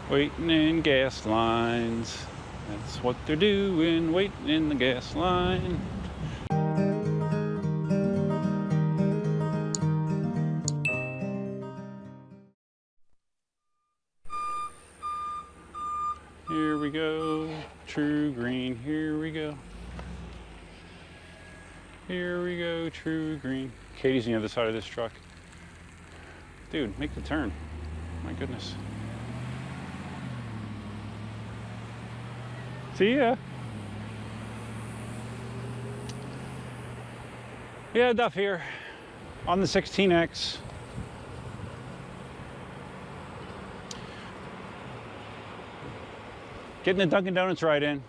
Waiting in gas lines. That's what they're doing, waiting in the gas line. Here we go, true green, here we go. Here we go, true green. Katie's on the other side of this truck. Dude, make the turn. My goodness. See ya. Yeah, Duff here on the 16X. Getting the Dunkin' Donuts ride in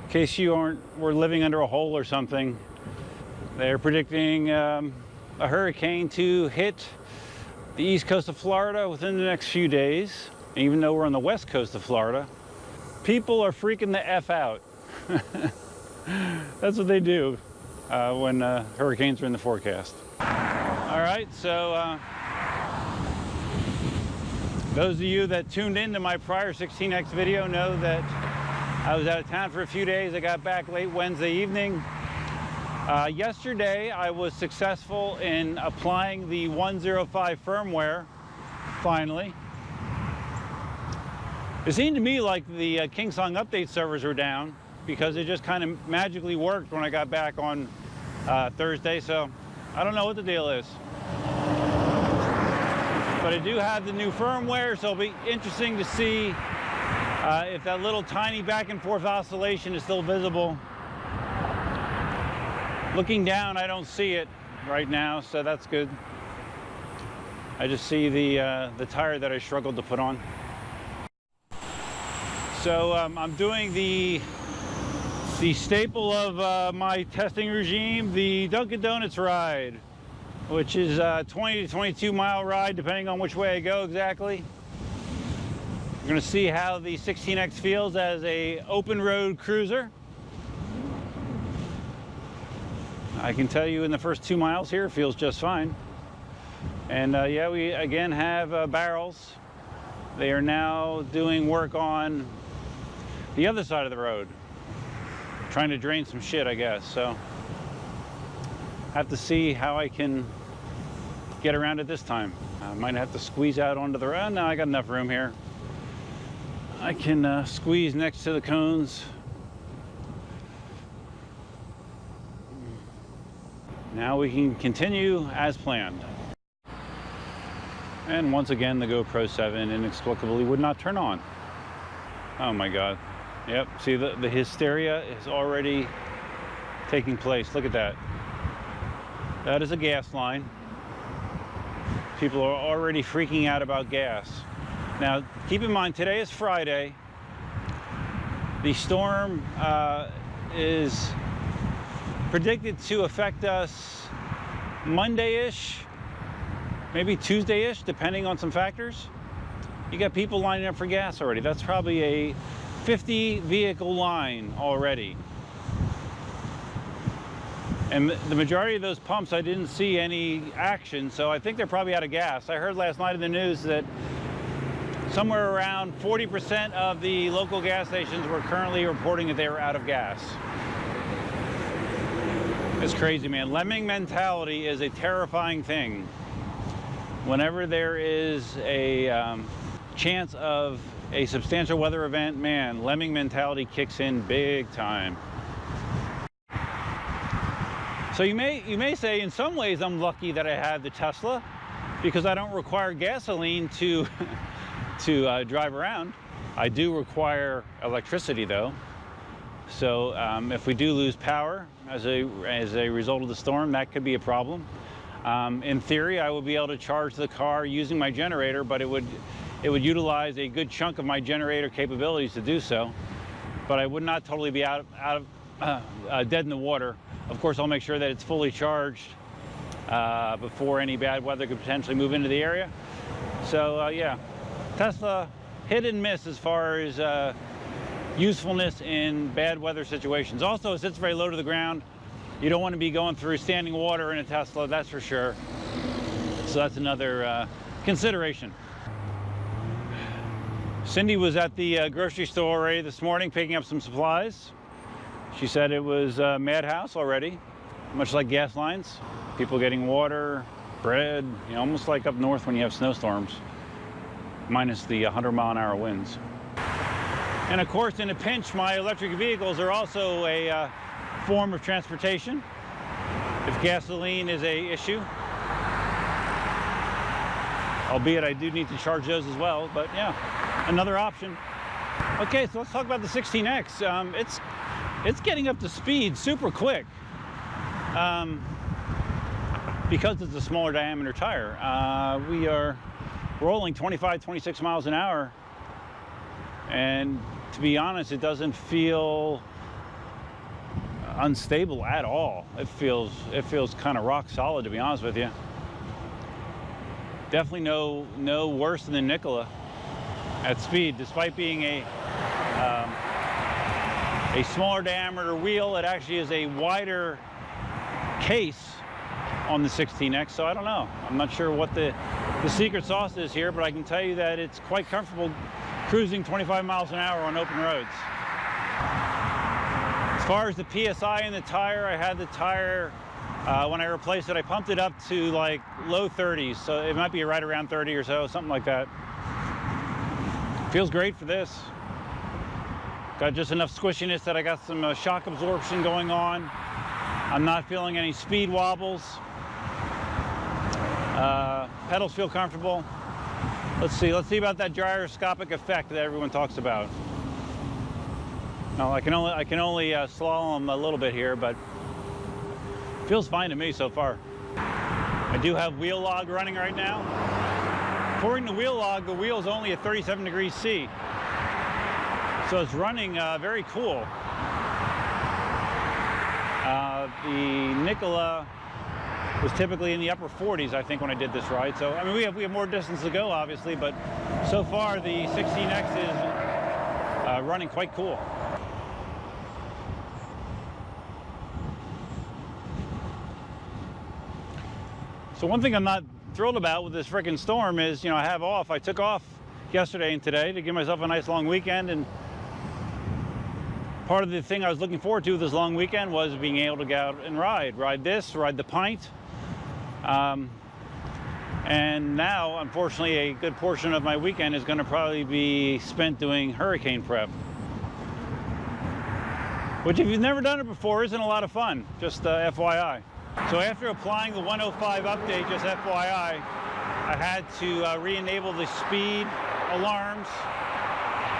case you were living under a hole or something. They're predicting a hurricane to hit the east coast of Florida within the next few days. And even though we're on the west coast of Florida, people are freaking the F out. That's what they do when hurricanes are in the forecast. All right, so those of you that tuned into my prior 16X video know that I was out of town for a few days. I got back late Wednesday evening. Yesterday, I was successful in applying the 105 firmware, finally. It seemed to me like the Kingsong update servers were down because it just kind of magically worked when I got back on Thursday, so I don't know what the deal is. But I do have the new firmware, so it'll be interesting to see if that little tiny back and forth oscillation is still visible. Looking down, I don't see it right now, so that's good. I just see the tire that I struggled to put on. So I'm doing the staple of my testing regime, the Dunkin' Donuts ride, which is a 20 to 22 mile ride, depending on which way I go exactly. We're gonna see how the 16X feels as a open road cruiser. I can tell you in the first 2 miles here, it feels just fine. And yeah, we again have barrels. They are now doing work on the other side of the road, trying to drain some shit, I guess. So have to see how I can get around it this time. I might have to squeeze out onto the road. No, I got enough room here. I can squeeze next to the cones. Now we can continue as planned. And once again, the GoPro 7 inexplicably would not turn on. Oh my God. Yep, see the hysteria is already taking place. Look at that. That is a gas line. People are already freaking out about gas. Now, keep in mind, today is Friday. The storm is predicted to affect us Monday-ish, maybe Tuesday-ish, depending on some factors. You got people lining up for gas already. That's probably a 50 vehicle line already. And the majority of those pumps, I didn't see any action, so I think they're probably out of gas. I heard last night in the news that somewhere around 40% of the local gas stations were currently reporting that they were out of gas. It's crazy, man. Lemming mentality is a terrifying thing. Whenever there is a chance of a substantial weather event, man, lemming mentality kicks in big time. So you may say, in some ways, I'm lucky that I have the Tesla because I don't require gasoline to drive around. I do require electricity, though. So if we do lose power as a result of the storm, that could be a problem. In theory, I would be able to charge the car using my generator, but it would utilize a good chunk of my generator capabilities to do so. But I would not totally be out of dead in the water. Of course, I'll make sure that it's fully charged before any bad weather could potentially move into the area. So yeah, Tesla hit and miss as far as usefulness in bad weather situations. Also, it sits very low to the ground. You don't want to be going through standing water in a Tesla, that's for sure. So that's another consideration. Cindy was at the grocery store already this morning picking up some supplies. She said it was a madhouse already, much like gas lines. People getting water, bread, you know, almost like up north when you have snowstorms, minus the 100-mile-an-hour winds. And of course, in a pinch, my electric vehicles are also a form of transportation if gasoline is an issue. Albeit I do need to charge those as well, but yeah, another option. Okay, so let's talk about the 16X. It's getting up to speed super quick because it's a smaller diameter tire. We are rolling 25, 26 miles an hour, and to be honest, it doesn't feel unstable at all. It feels kind of rock solid, to be honest with you. Definitely no worse than the Nikola at speed, despite being a smaller diameter wheel. It actually is a wider case on the 16X, so I don't know. I'm not sure what the secret sauce is here, but I can tell you that it's quite comfortable cruising 25 miles an hour on open roads. As far as the PSI in the tire, I had the tire, when I replaced it, I pumped it up to like low 30s, so it might be right around 30 or so, something like that. Feels great for this. Got just enough squishiness that I got some shock absorption going on. I'm not feeling any speed wobbles. Pedals feel comfortable. Let's see about that gyroscopic effect that everyone talks about. No, I can only slalom a little bit here, but feels fine to me so far. I do have wheel log running right now. According to wheel log, the wheel is only at 37 degrees C. So it's running very cool. The Nikola was typically in the upper 40s, I think, when I did this ride. So, I mean, we have more distance to go, obviously, but so far the 16X is running quite cool. So one thing I'm not thrilled about with this frickin' storm is, you know, I took off yesterday and today to give myself a nice long weekend, and part of the thing I was looking forward to this long weekend was being able to go out and ride the Pint. And now, unfortunately, a good portion of my weekend is going to probably be spent doing hurricane prep, which, if you've never done it before, isn't a lot of fun, just FYI. So after applying the 105 update, just FYI, I had to re-enable the speed alarms,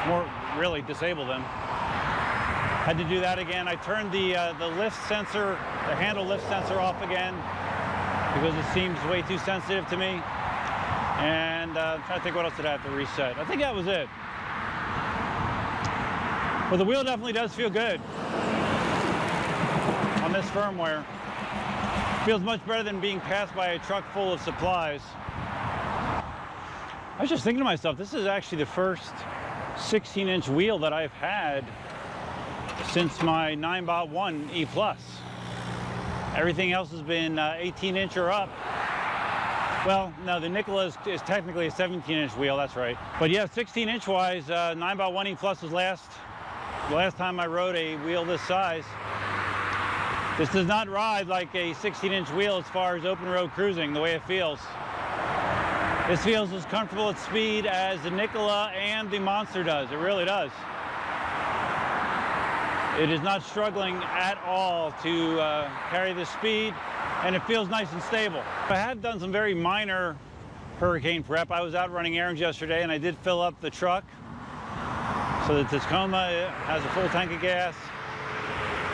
or really disable them. Had to do that again. I turned the lift sensor, the handle lift sensor off again because it seems way too sensitive to me. And I'm trying to think what else did I have to reset. I think that was it. But the wheel definitely does feel good on this firmware. Feels much better than being passed by a truck full of supplies. I was just thinking to myself, this is actually the first 16-inch wheel that I've had since my Ninebot 1 E+. Everything else has been 18-inch or up. Well, no, the Nikola is technically a 17-inch wheel, that's right. But yeah, 16-inch wise, Ninebot 1 E+ was the last time I rode a wheel this size. This does not ride like a 16-inch wheel as far as open road cruising, the way it feels. This feels as comfortable at speed as the Nikola and the Monster does. It really does. It is not struggling at all to carry the speed, and it feels nice and stable. I have done some very minor hurricane prep. I was out running errands yesterday, and I did fill up the truck. So the Tacoma has a full tank of gas.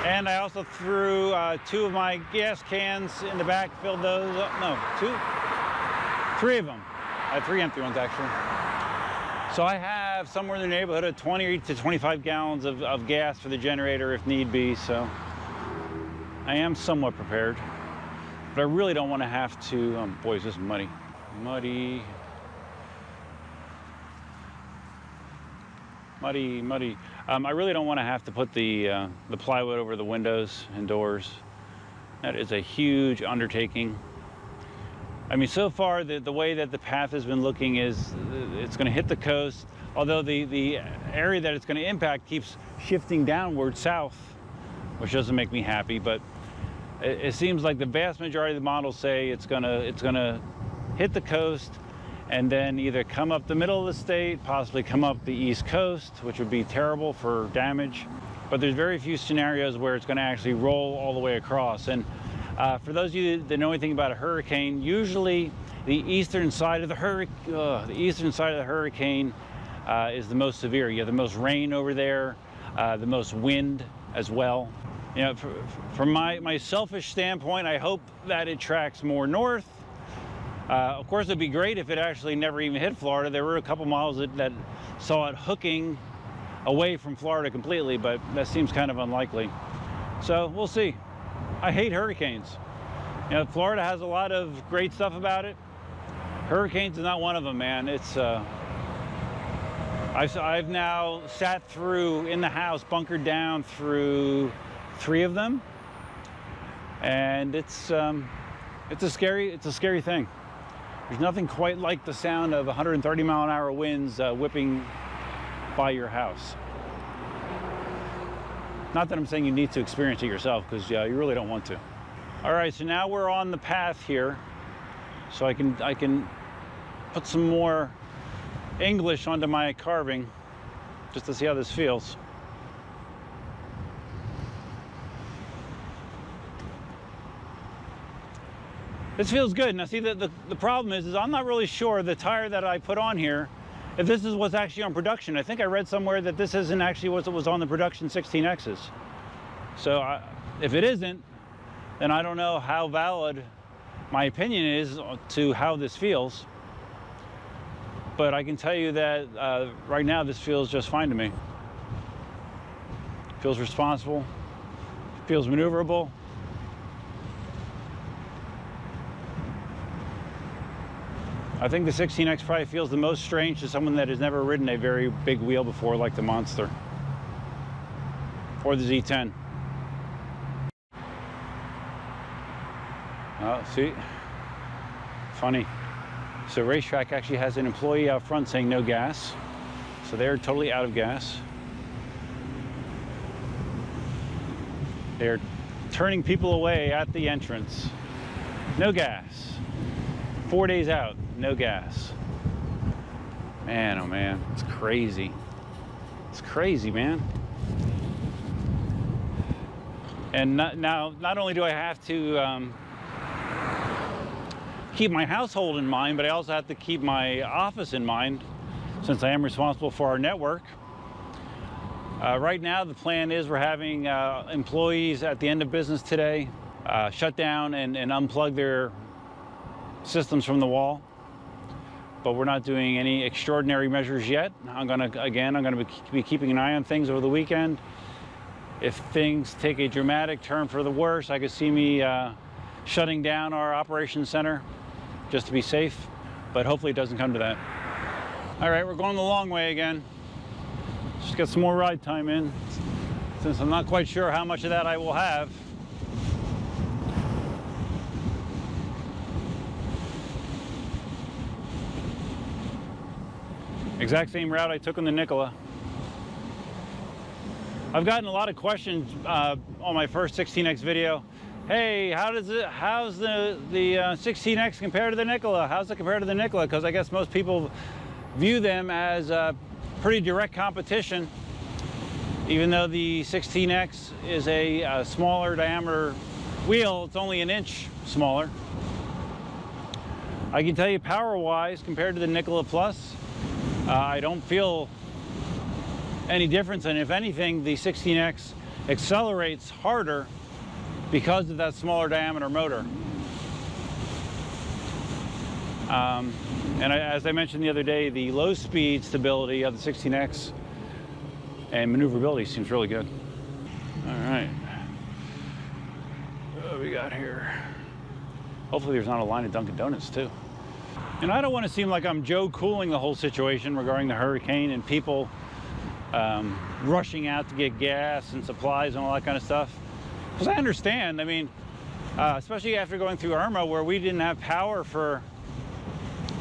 And I also threw 2 of my gas cans in the back, filled those up. No, 3 of them. I had 3 empty ones, actually. So I have somewhere in the neighborhood of 20 to 25 gallons of gas for the generator if need be, so I am somewhat prepared. But I really don't want to have to, boy, is this muddy. Muddy. Muddy, muddy. I really don't want to have to put the plywood over the windows and doors. That is a huge undertaking. I mean, so far the way that the path has been looking is it's going to hit the coast, although the area that it's going to impact keeps shifting downward south, which doesn't make me happy. But it seems like the vast majority of the models say it's gonna hit the coast and then either come up the middle of the state, possibly come up the east coast, which would be terrible for damage. But there's very few scenarios where it's going to actually roll all the way across. And for those of you that know anything about a hurricane, usually the eastern side of the hurricane is the most severe. You have the most rain over there, the most wind as well. You know, from my selfish standpoint, I hope that it tracks more north. Of course, it'd be great if it actually never even hit Florida. There were a couple models that saw it hooking away from Florida completely, but that seems kind of unlikely. So we'll see. I hate hurricanes. You know, Florida has a lot of great stuff about it. Hurricanes is not one of them, man. It's I've now sat through in the house, bunkered down through 3 of them, and it's a scary thing. There's nothing quite like the sound of 130-mile-an-hour winds whipping by your house. Not that I'm saying you need to experience it yourself, because you really don't want to. All right, so now we're on the path here, so I can put some more English onto my carving just to see how this feels. This feels good. Now see, the problem is I'm not really sure the tire that I put on here, if this is what's actually on production. I think I read somewhere that this isn't actually what was on the production 16Xs. So if it isn't, then I don't know how valid my opinion is to how this feels. But I can tell you that right now this feels just fine to me. Feels responsible, feels maneuverable. I think the 16X probably feels the most strange to someone that has never ridden a very big wheel before, like the Monster or the Z10. Oh, see? Funny. So Racetrack actually has an employee out front saying no gas. So they're totally out of gas. They're turning people away at the entrance. No gas. 4 days out, no gas. Man, oh man, it's crazy. It's crazy, man. And not only do I have to keep my household in mind, but I also have to keep my office in mind, since I am responsible for our network. Right now, the plan is we're having employees at the end of business today shut down and unplug their systems from the wall. But we're not doing any extraordinary measures yet. I'm gonna be keeping an eye on things over the weekend. If things take a dramatic turn for the worse, I could see me shutting down our operations center just to be safe, but hopefully it doesn't come to that. All right, we're going the long way again. Just get some more ride time in, since I'm not quite sure how much of that I will have. Exact same route I took on the Nikola. I've gotten a lot of questions on my first 16X video. Hey, how's the 16X compare to the Nikola? How's it compare to the Nikola? Because I guess most people view them as pretty direct competition, even though the 16X is a smaller diameter wheel. It's only an inch smaller. I can tell you power-wise, compared to the Nikola Plus, I don't feel any difference, and if anything, the 16X accelerates harder because of that smaller diameter motor. And as I mentioned the other day, the low speed stability of the 16X and maneuverability seems really good. All right, what do we got here? Hopefully there's not a line of Dunkin' Donuts too. And I don't want to seem like I'm Joe cooling the whole situation regarding the hurricane and people rushing out to get gas and supplies and all that kind of stuff. Because I understand, I mean, especially after going through Irma, where we didn't have power for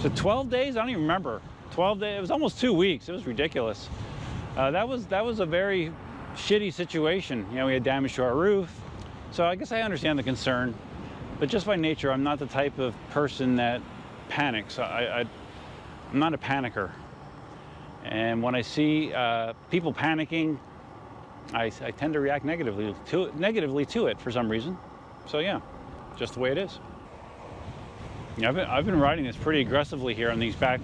12 days. I don't even remember. 12 days. It was almost 2 weeks. It was ridiculous. That was a very shitty situation. You know, we had damage to our roof. So I guess I understand the concern, but just by nature, I'm not the type of person that panics. I'm not a panicker. And when I see people panicking, I tend to react negatively to it for some reason. So yeah, just the way it is. Yeah, I've been riding this pretty aggressively here on these back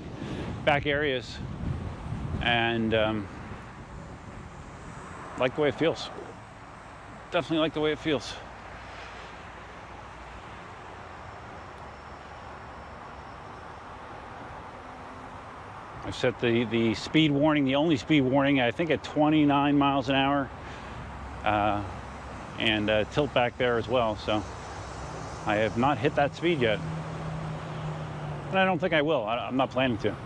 areas, and like the way it feels. Definitely like the way it feels. I've set the speed warning, the only speed warning, I think at 29 miles an hour, and tilt back there as well. So I have not hit that speed yet, and I don't think I will. I'm not planning to.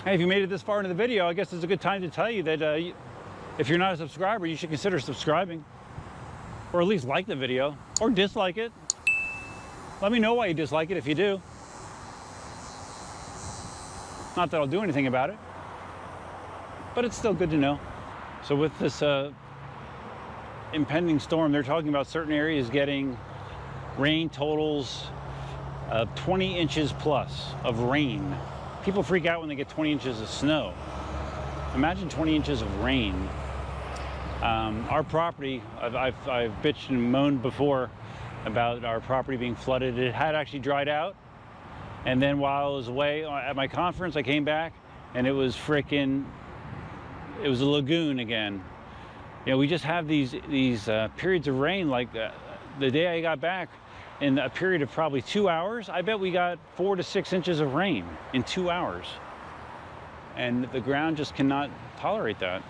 Hey, if you made it this far into the video, I guess it's a good time to tell you that if you're not a subscriber, you should consider subscribing, or at least like the video, or dislike it. Let me know why you dislike it if you do. Not that I'll do anything about it, but it's still good to know. So with this impending storm, they're talking about certain areas getting rain totals of 20 inches plus of rain. People freak out when they get 20 inches of snow. Imagine 20 inches of rain. Our property, I've bitched and moaned before about our property being flooded. It had actually dried out. And then while I was away at my conference, I came back and it was a lagoon again. You know, we just have these periods of rain. Like the day I got back, in a period of probably 2 hours, I bet we got 4 to 6 inches of rain in 2 hours. And the ground just cannot tolerate that.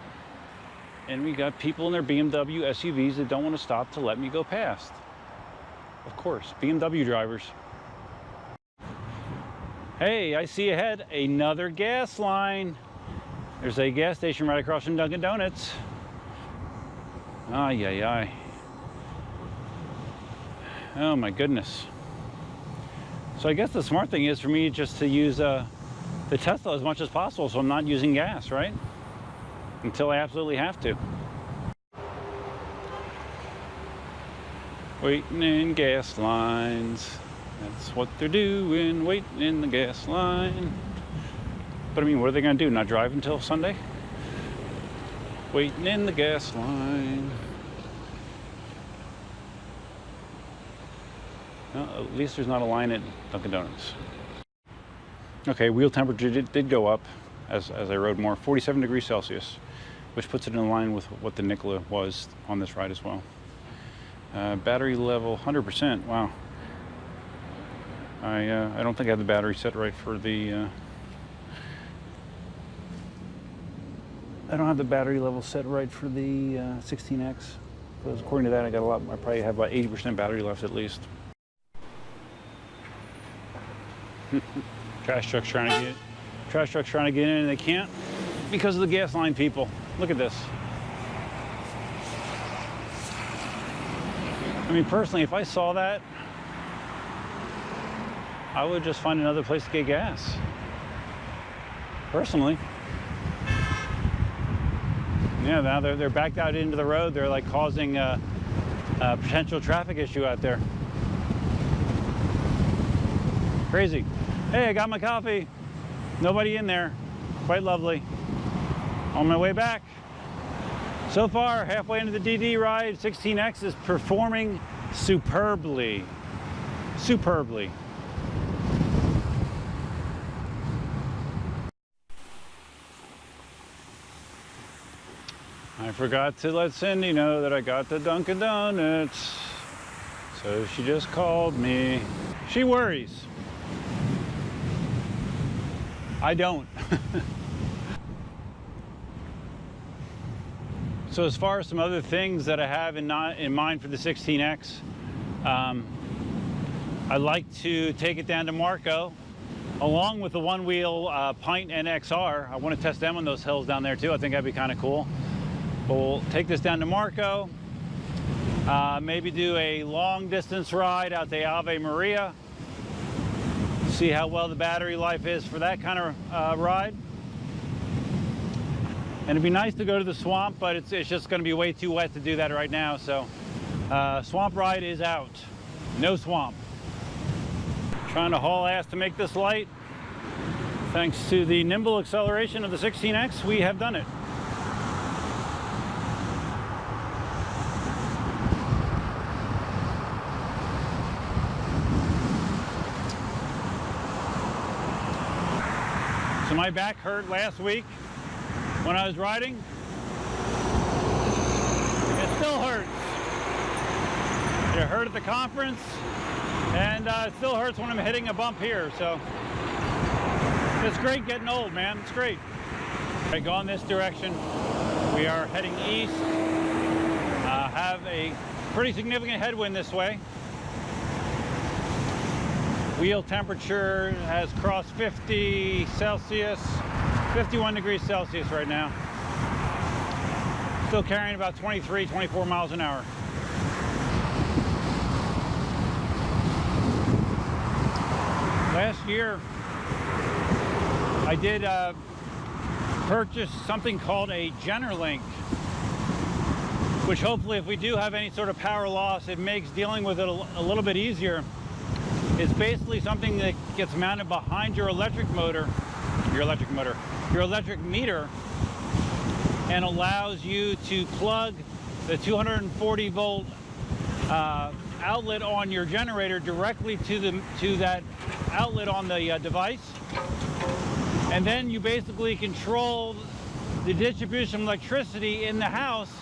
And we got people in their BMW SUVs that don't want to stop to let me go past. Of course, BMW drivers. Hey, I see ahead another gas line. There's a gas station right across from Dunkin' Donuts. Ay, ay, ay. Oh my goodness. So I guess the smart thing is for me just to use the Tesla as much as possible, so I'm not using gas, right? Until I absolutely have to. Waiting in gas lines. That's what they're doing, waiting in the gas line. But I mean, what are they gonna do? Not drive until Sunday? Waiting in the gas line. Well, at least there's not a line at Dunkin' Donuts. Okay, wheel temperature did go up as I rode more, 47 degrees Celsius, which puts it in line with what the Nikola was on this ride as well. Battery level, 100%, wow. I don't think I have the battery set right for the, I don't have the battery level set right for the 16X. Because according to that, I got a lot, I probably have about 80% battery left at least. Trash trucks trying to get in and they can't because of the gas line people. Look at this. I mean, personally, if I saw that, I would just find another place to get gas. Personally. Yeah, now they're backed out into the road. They're like causing a potential traffic issue out there. Crazy. Hey, I got my coffee. Nobody in there. Quite lovely. On my way back. So far, halfway into the DD ride, 16X is performing superbly. Superbly. I forgot to let Cindy know that I got the Dunkin' Donuts. So she just called me. She worries. I don't. So as far as some other things that I have in mind for the 16X, I'd like to take it down to Marco, along with the one-wheel Pint and XR. I want to test them on those hills down there too. I think that'd be kind of cool. But we'll take this down to Marco, Maybe do a long distance ride out to Ave Maria. See how well the battery life is for that kind of ride. And it'd be nice to go to the swamp, but it's just going to be way too wet to do that right now. So swamp ride is out. No swamp. Trying to haul ass to make this light. Thanks to the nimble acceleration of the 16X, we have done it. So my back hurt last week when I was riding. It still hurts. It hurt at the conference, and it still hurts when I'm hitting a bump here. So it's great getting old, man. It's great. I go in this direction. We are heading east. Have a pretty significant headwind this way. Wheel temperature has crossed 50 Celsius, 51 degrees Celsius right now. Still carrying about 23, 24 miles an hour. Last year, I did purchase something called a Generlink, which hopefully if we do have any sort of power loss, it makes dealing with it a little bit easier. It's basically something that gets mounted behind your electric meter, and allows you to plug the 240 volt outlet on your generator directly to that outlet on the device. And then you basically control the distribution of electricity in the house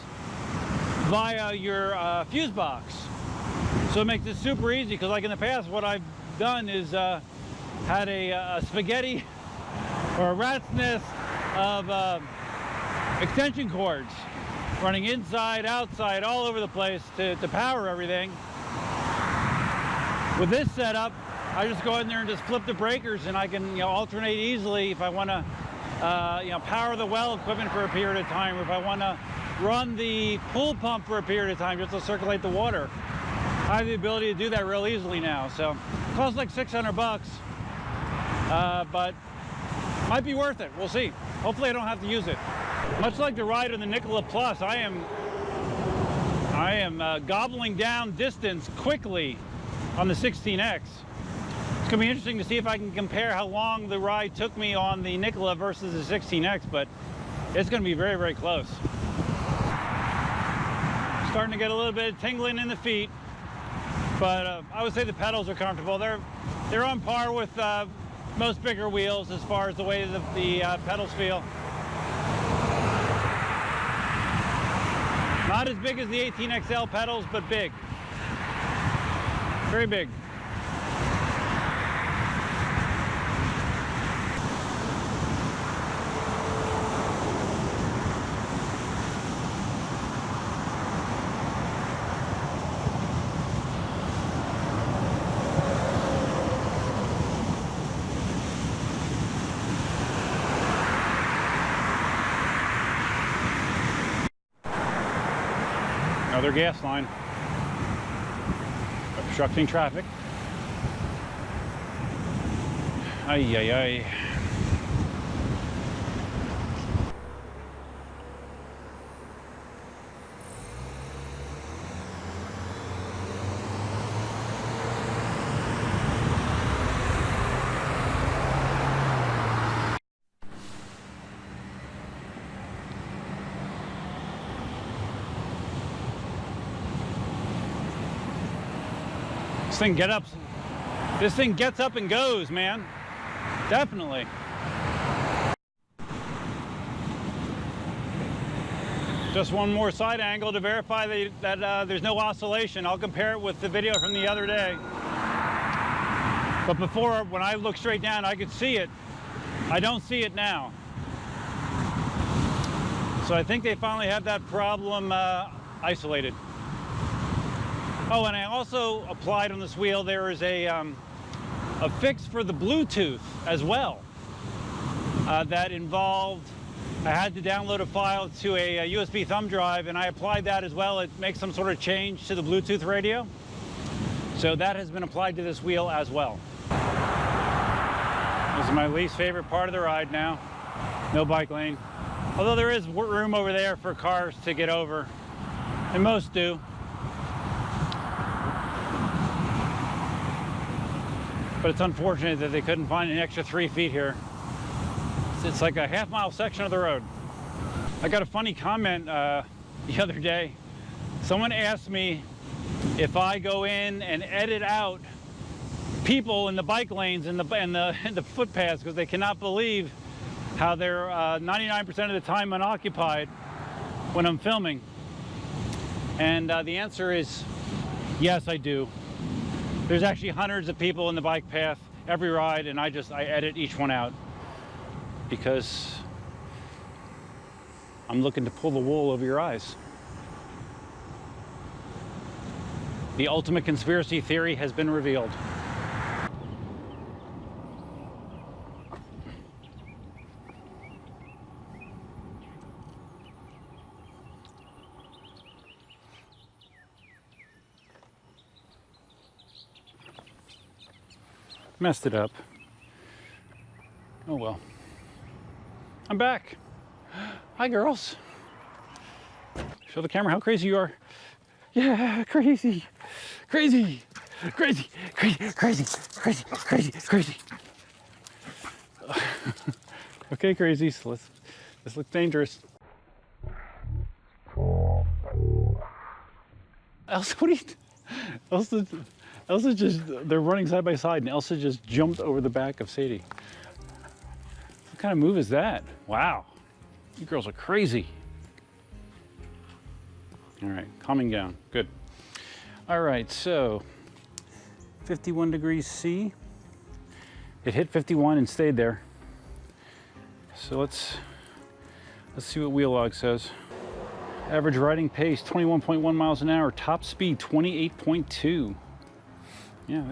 via your fuse box. So it makes it super easy, because like in the past, what I've done is had a spaghetti or a rat's nest of extension cords running inside, outside, all over the place to power everything. With this setup, I just go in there and just flip the breakers, and I can alternate easily if I want to power the well equipment for a period of time, or if I want to run the pool pump for a period of time just to circulate the water. I have the ability to do that real easily now. So it costs like 600 bucks, but might be worth it. We'll see. Hopefully I don't have to use it. Much like the ride on the Nikola Plus, I am gobbling down distance quickly on the 16X. It's gonna be interesting to see if I can compare how long the ride took me on the Nikola versus the 16X, but it's gonna be very, very close. Starting to get a little bit of tingling in the feet. But I would say the pedals are comfortable. They're on par with most bigger wheels as far as the way the pedals feel. Not as big as the 18XL pedals, but big. Very big. Another gas line, obstructing traffic. Ay, ay, ay. This thing gets up and goes, man. Definitely. Just one more side angle to verify that there's no oscillation. I'll compare it with the video from the other day. But before, when I look straight down, I could see it. I don't see it now. So I think they finally have that problem isolated. Oh, and I also applied on this wheel, there is a fix for the Bluetooth as well that involved I had to download a file to a USB thumb drive, and I applied that as well. It makes some sort of change to the Bluetooth radio. So that has been applied to this wheel as well. This is my least favorite part of the ride now. No bike lane. Although there is room over there for cars to get over, and most do. But it's unfortunate that they couldn't find an extra 3 feet here. It's like a half-mile section of the road. I got a funny comment the other day. Someone asked me if I go in and edit out people in the bike lanes and the footpaths because they cannot believe how they're 99% of the time unoccupied when I'm filming. And the answer is yes, I do. There's actually hundreds of people in the bike path every ride, and I edit each one out because I'm looking to pull the wool over your eyes. The ultimate conspiracy theory has been revealed. Messed it up. Oh well. I'm back. Hi girls. Show the camera how crazy you are. Yeah, crazy. Crazy. Crazy. Crazy. Crazy. Crazy. Crazy. Crazy. Okay, crazy. So this looks dangerous. Elsa, what are you Elsa just, they're running side by side, and Elsa just jumped over the back of Sadie. What kind of move is that? Wow. You girls are crazy. All right, calming down. Good. All right, so 51 degrees C. It hit 51 and stayed there. So let's see what wheel log says. Average riding pace 21.1 miles an hour. Top speed 28.2. Yeah,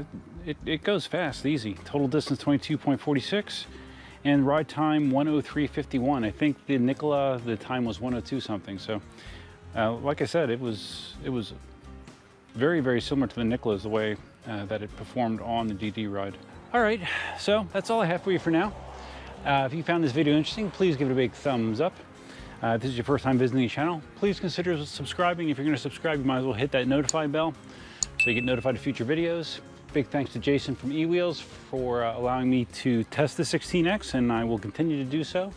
it goes fast, easy. Total distance 22.46. And ride time 103.51. I think the Nikola, the time was 102 something. So, like I said, it was very, very similar to the Nikola's, the way that it performed on the DD ride. All right, so that's all I have for you for now. If you found this video interesting, please give it a big thumbs up. If this is your first time visiting the channel, please consider subscribing. If you're going to subscribe, you might as well hit that notify bell so you get notified of future videos. Big thanks to Jason from eWheels for allowing me to test the 16X, and I will continue to do so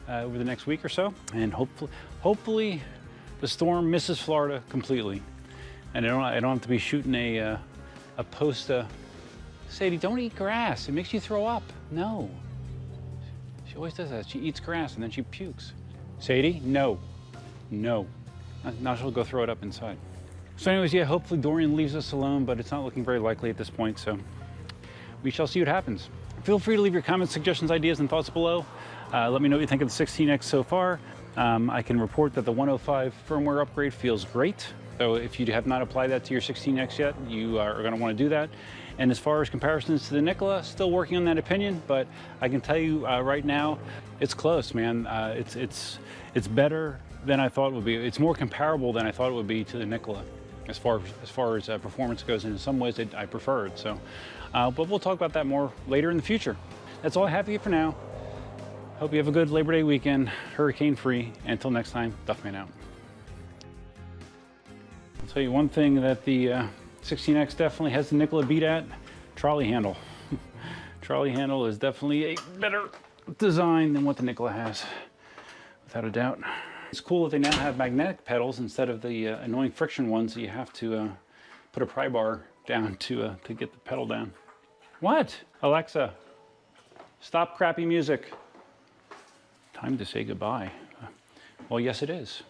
over the next week or so. And hopefully the storm misses Florida completely, and I don't have to be shooting a post. Sadie, don't eat grass. It makes you throw up. No. She always does that. She eats grass and then she pukes. Sadie, no. No. Now she'll go throw it up inside. So anyways, yeah, hopefully Dorian leaves us alone, but it's not looking very likely at this point, so we shall see what happens. Feel free to leave your comments, suggestions, ideas, and thoughts below. Let me know what you think of the 16X so far. I can report that the 105 firmware upgrade feels great. So if you have not applied that to your 16X yet, you are going to want to do that. And as far as comparisons to the Nikola, still working on that opinion, but I can tell you right now, it's close, man. It's better than I thought it would be. It's more comparable than I thought it would be to the Nikola. As far as performance goes, and in some ways I prefer it. So, but we'll talk about that more later in the future. That's all I have for you for now. Hope you have a good Labor Day weekend, hurricane-free. Until next time, Duffman out. I'll tell you one thing that the 16X definitely has the Nikola beat at: trolley handle. Trolley handle is definitely a better design than what the Nikola has, without a doubt. It's cool that they now have magnetic pedals instead of the annoying friction ones that you have to put a pry bar down to get the pedal down. What? Alexa, stop crappy music. Time to say goodbye. Well, yes it is.